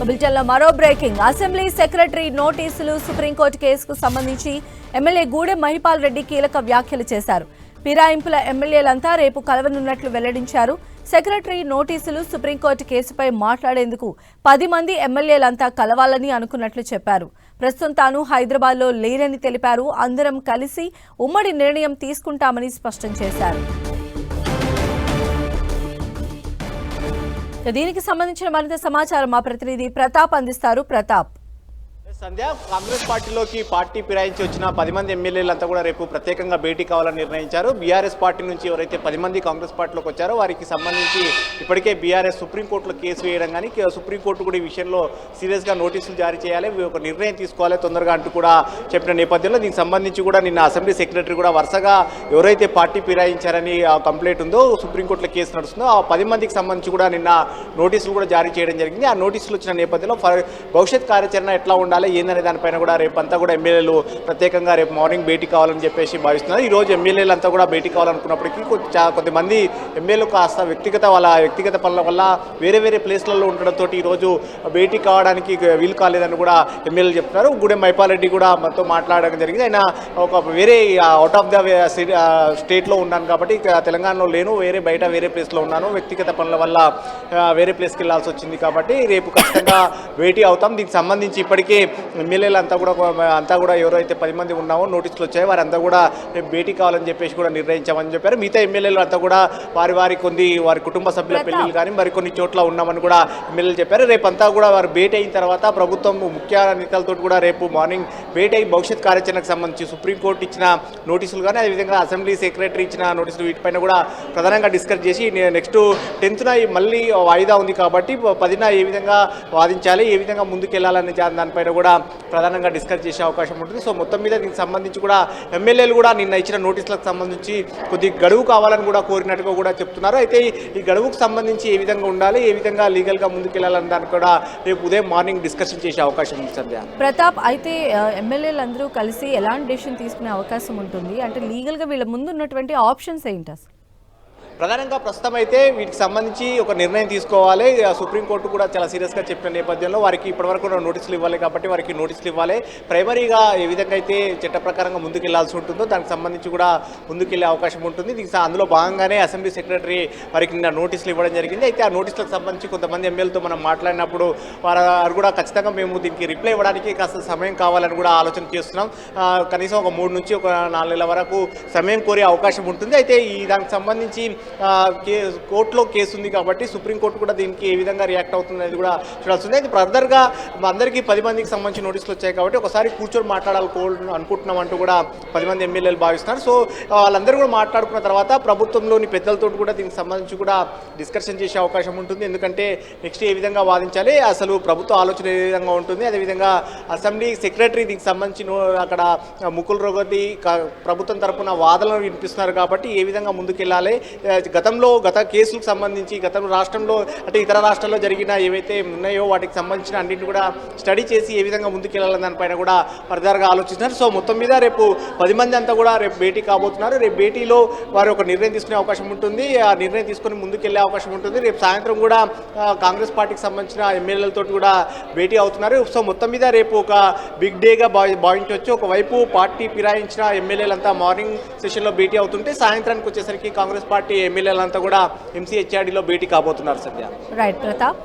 బులెటిన్లో మరో breaking. Assembly secretary నోటీసులు. సుప్రీంకోర్టు కేసుకు సంబంధించి ఎమ్మెల్యే గూడెం మహిపాల్ రెడ్డి కీలక వ్యాఖ్యలు చేశారు. ఫిరాయింపుల ఎమ్మెల్యేలంతా రేపు కలవనున్నట్లు వెల్లడించారు. సెక్రటరీ నోటీసులు, సుప్రీంకోర్టు కేసుపై మాట్లాడేందుకు 10 మంది ఎమ్మెల్యేలంతా కలవాలని అనుకున్నట్లు చెప్పారు. ప్రస్తుతం తాను హైదరాబాద్లో లేరని తెలిపారు. అందరం కలిసి ఉమ్మడి నిర్ణయం తీసుకుంటామని స్పష్టం చేశారు. దీనికి సంబంధించిన మరింత సమాచారం మా ప్రతినిధి ప్రతాప్ అందిస్తారు. ప్రతాప్. సంధ్య, కాంగ్రెస్ పార్టీలోకి పార్టీ ఫిరాయించి వచ్చిన 10 మంది ఎమ్మెల్యేలంతా కూడా రేపు ప్రత్యేకంగా భేటీ కావాలని నిర్ణయించారు. బీఆర్ఎస్ పార్టీ నుంచి ఎవరైతే 10 మంది కాంగ్రెస్ పార్టీలోకి వచ్చారో వారికి సంబంధించి ఇప్పటికే బీఆర్ఎస్ సుప్రీంకోర్టులో కేసు వేయడం కానీ సుప్రీంకోర్టు కూడా ఈ విషయంలో సీరియస్గా నోటీసులు జారీ చేయాలి, ఒక నిర్ణయం తీసుకోవాలి తొందరగా అంటూ కూడా చెప్పిన నేపథ్యంలో దీనికి సంబంధించి కూడా నిన్న అసెంబ్లీ సెక్రటరీ కూడా వరుసగా ఎవరైతే పార్టీ ఫిరాయించారని కంప్లైంట్ ఉందో సుప్రీంకోర్టులో కేసు నడుస్తుందో ఆ 10 మందికి సంబంధించి కూడా నిన్న నోటీసులు కూడా జారీ చేయడం జరిగింది. ఆ నోటీసులు వచ్చిన నేపథ్యంలో భవిష్యత్ కార్యాచరణ ఎట్లా ఉండాలి ఏందనే దానిపైన కూడా రేపంతా కూడా ఎమ్మెల్యేలు ప్రత్యేకంగా రేపు మార్నింగ్ భేటీ కావాలని చెప్పేసి భావిస్తున్నారు. ఈరోజు ఎమ్మెల్యేలంతా కూడా భేటీ కావాలనుకున్నప్పటికీ కొంతమంది ఎమ్మెల్యేలు కాస్త వాళ్ళ వ్యక్తిగత పనుల వల్ల వేరే ప్లేస్లలో ఉండడంతో ఈరోజు భేటీ కావడానికి వీలు కాలేదని కూడా ఎమ్మెల్యేలు చెప్తున్నారు. గూడెం మహిపాల్ రెడ్డి కూడా మనతో మాట్లాడడం జరిగింది. ఆయన ఒక వేరే అవుట్ ఆఫ్ ద స్టేట్లో ఉన్నాను కాబట్టి తెలంగాణలో లేను, వేరే ప్లేస్లో ఉన్నాను, వ్యక్తిగత పనుల వల్ల వేరే ప్లేస్కి వెళ్ళాల్సి వచ్చింది కాబట్టి రేపు ఖచ్చితంగా భేటీ అవుతాం. దీనికి సంబంధించి ఇప్పటికే ఎమ్మెల్యేలు అంతా కూడా ఎవరైతే 10 మంది ఉన్నామో నోటీసులు వచ్చాయో వారంతా కూడా రేపు భేటీ కావాలని చెప్పేసి కూడా నిర్ణయించామని చెప్పారు. మిగతా ఎమ్మెల్యేలు అంతా కూడా వారి కుటుంబ సభ్యుల పెళ్లిళ్ళు కానీ మరికొన్ని చోట్ల ఉన్నామని కూడా ఎమ్మెల్యేలు చెప్పారు. రేపంతా కూడా వారు భేటీ అయిన తర్వాత ప్రభుత్వం ముఖ్య నేతలతో కూడా రేపు మార్నింగ్ భేటీ అయి భవిష్యత్ కార్యాచరణకు సంబంధించి సుప్రీంకోర్టు ఇచ్చిన నోటీసులు కానీ అదేవిధంగా అసెంబ్లీ సెక్రటరీ ఇచ్చిన నోటీసులు వీటిపైన కూడా ప్రధానంగా డిస్కస్ చేసి నెక్స్ట్ 10th మళ్ళీ వాయిదా ఉంది కాబట్టి 10న ఏ విధంగా వాదించాలి, ఏ విధంగా ముందుకెళ్లాలని దానిపైన కూడా ప్రధానంగా డిస్కస్ చేసే అవకాశం ఉంటుంది. సో మొత్తం మీద దీనికి సంబంధించి కూడా ఎమ్మెల్యేలు కూడా నిన్న ఇచ్చిన నోటీసులకు సంబంధించి కొద్ది గడువు కావాలని కూడా కోరినట్టుగా కూడా చెప్తున్నారు. అయితే ఈ గడువుకు సంబంధించి ఏ విధంగా ఉండాలి, ఏ విధంగా లీగల్గా ముందుకెళ్లాలని దానికి కూడా రేపు ఉదయం మార్నింగ్ డిస్కషన్ చేసే అవకాశం ఉంది. సంధ్య, ప్రతాప్, అయితే ఎమ్మెల్యేలు అందరూ కలిసి ఎలాంటి డెసిషన్ తీసుకునే అవకాశం ఉంటుంది అంటే లీగల్గా వీళ్ళ ముందు ఉన్నటువంటి ఆప్షన్స్ ఏంటి అసలు? ప్రధానంగా ప్రస్తుతం అయితే వీటికి సంబంధించి ఒక నిర్ణయం తీసుకోవాలి. సుప్రీంకోర్టు కూడా చాలా సీరియస్గా చెప్పిన నేపథ్యంలో వారికి ఇప్పటివరకు నోటీసులు ఇవ్వాలి కాబట్టి వారికి నోటీసులు ఇవ్వాలి. ప్రైమరీగా ఏ విధంగా అయితే చట్ట ప్రకారంగా ముందుకెళ్లాల్సి ఉంటుందో దానికి సంబంధించి కూడా ముందుకెళ్లే అవకాశం ఉంటుంది. దీనికి అందులో భాగంగానే అసెంబ్లీ సెక్రటరీ వారికి నిన్న నోటీసులు ఇవ్వడం జరిగింది. అయితే ఆ నోటీసులకు సంబంధించి కొంతమంది ఎమ్మెల్యేలతో మనం మాట్లాడినప్పుడు వారు కూడా ఖచ్చితంగా మేము దీనికి రిప్లై ఇవ్వడానికి కాస్త సమయం కావాలని కూడా ఆలోచన చేస్తున్నాం. కనీసం ఒక 3 నుంచి ఒక 4 నెలల వరకు సమయం కోరే అవకాశం ఉంటుంది. అయితే దానికి సంబంధించి కోర్టులో కేసు ఉంది కాబట్టి సుప్రీంకోర్టు కూడా దీనికి ఏ విధంగా రియాక్ట్ అవుతుంది అనేది కూడా చూడాల్సింది. అయితే ఫర్దర్గా అందరికీ 10 మందికి సంబంధించి నోటీసులు వచ్చాయి కాబట్టి ఒకసారి కూర్చొని అనుకుంటున్నాం అంటూ కూడా 10 మంది ఎమ్మెల్యేలు భావిస్తున్నారు. సో వాళ్ళందరూ కూడా మాట్లాడుకున్న తర్వాత ప్రభుత్వంలోని పెద్దలతో కూడా దీనికి సంబంధించి కూడా డిస్కషన్ చేసే అవకాశం ఉంటుంది. ఎందుకంటే నెక్స్ట్ ఏ విధంగా వాదించాలి, అసలు ప్రభుత్వ ఆలోచన ఏ విధంగా ఉంటుంది, అదేవిధంగా అసెంబ్లీ సెక్రటరీ దీనికి సంబంధించి అక్కడ ముకుల్ రోహత్గి ప్రభుత్వం తరఫున వాదనలు వినిపిస్తున్నారు కాబట్టి ఏ విధంగా ముందుకెళ్ళాలి, గత కేసులకు సంబంధించి గతంలో రాష్ట్రంలో అంటే ఇతర రాష్ట్రాల్లో జరిగిన ఏవైతే ఉన్నాయో వాటికి సంబంధించిన అన్నింటిని కూడా స్టడీ చేసి ఏ విధంగా ముందుకెళ్లాలని దానిపైన కూడా ఫర్దర్గా ఆలోచిస్తున్నారు. సో మొత్తం మీద రేపు 10 మంది అంతా కూడా రేపు భేటీ కాబోతున్నారు. రేపు భేటీలో వారు ఒక నిర్ణయం తీసుకునే అవకాశం ఉంటుంది. ఆ నిర్ణయం తీసుకొని ముందుకెళ్లే అవకాశం ఉంటుంది. రేపు సాయంత్రం కూడా కాంగ్రెస్ పార్టీకి సంబంధించిన ఎమ్మెల్యేలతో కూడా భేటీ అవుతున్నారు. సో మొత్తం మీద రేపు ఒక బిగ్ డేగా భావించవచ్చు. ఒకవైపు పార్టీ ఫిరాయించిన ఎమ్మెల్యేలంతా మార్నింగ్ సెషన్లో భేటీ అవుతుంటే సాయంత్రానికి వచ్చేసరికి కాంగ్రెస్ పార్టీ ఎమ్మెల్యేలంతా కూడా ఎంసీహెచ్ఆర్డీలో భేటీ కాబోతున్నారు. సత్య, రైట్ ప్రతాప్.